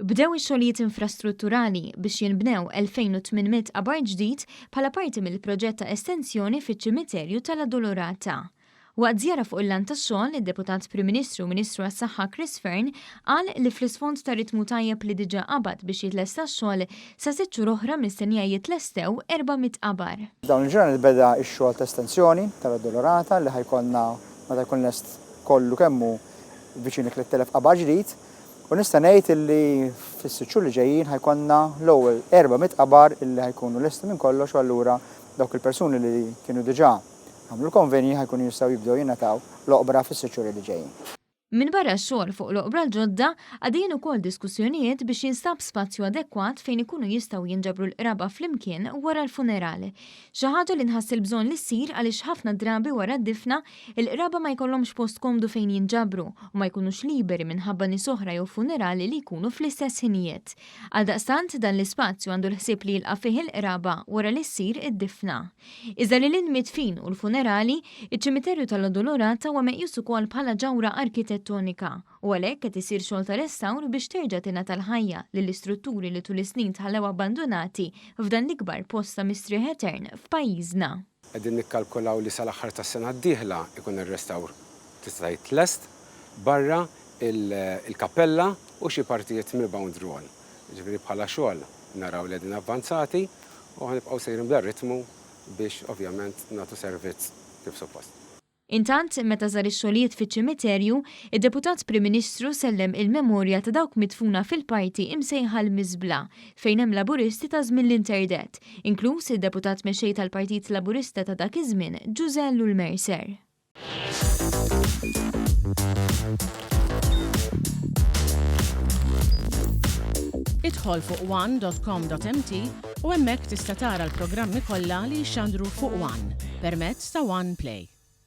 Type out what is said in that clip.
Bdew ix-xogħlijiet infrastrutturali biex jinbnew 2800 qabar ġdid bħala parti mill-proġett ta' estensjoni fiċ-ċimiterju tal-Addolorata. Waqt żjara fuq il-lan tax-xogħol, id-Deputat Prim Ministru u Ministru għas-Saħħa Chris Fearn qal li fl-isfond ta' ritmu tajjeb li diġà qabad biex jitlesta x-xogħol sa 6 xhur oħra mistennija jitlestew 400 qabar. Dawn il-ġurnal beda x-xogħol ta' estensjoni tal-Addolorata li ħajkollna meta jkun lest kollu kemmu viċin 3000 qabar ġdid. U nista' ngħid illi fis-6 xhur li ġejjin ħajkonna l-ewwel 400 qabar illi ħajkunu lesti minn kollox u allura dawk il-persuni li kienu diġà għamlu l-konvenji ħajkunu jistgħu jibdew jingħataw l-oqbra fis-6 xhur li ġejjin. Min barra x-xogħol fuq l-oqbra l-ġodda għaddejjin ukoll diskussjonijiet biex jinstab spazju adekwat fejn ikunu jistgħu jinġabru l-qraba flimkien wara l-funerali. Xi ħaġa li nħass bżonn li ssir għaliex ħafna drabi wara d-difna il-qraba ma jkollhomx post komdu fejn jinġabru u ma jkunux liberi minħabba nies oħra jew funerali li jkunu fl-istess ħinijiet. Għaldaqstant dan l-ispazju għandu l-ħsieb li jilqa' fih il-qraba wara li ssir id-difna. Iżda lil mitfin u l-funerali, iċ-ċimiterju tal-Addolorata huwa meqjus ukoll bħala ġawra arkitettonika u għalhekk qed isir xogħol ta' restawr biex terġa' tingħata l-ħajja lill-istrutturi li tul is-snin tħallew abbandonati f'dan l-ikbar post ta' mistrieħ etern f'pajjiżna. Qegħdin nikkalkulaw li sal-aħħar tas-sena d-dieħla ikun ir-restawr tista' jitlest barra il-kappella u xi partijiet mill-boundary wall. Ġifieri bħala xogħol naraw li qegħdin avvanzati u ħanibqgħu sejrin bl-ritmu biex ovvjament nagħtu servizz kif suppost. Intant, meta żar ix-xogħlijiet fiċ-ċimiterju, id-Deputat Prim Ministru sellem il-memorja ta' dawk midfuna fil-parti imsejħa l-Miżbla fejn hemm laburisti ta' żmien l-interdet, inkluż id-Deputat mexxej tal-Partit Laburista ta' dak iż-żmien, Ġużellu l-Mercer. Idħol fuq one.com.mt u hemmhekk tista' tara l-programmi kollha li jxandru fuq One permezz ta' One Play.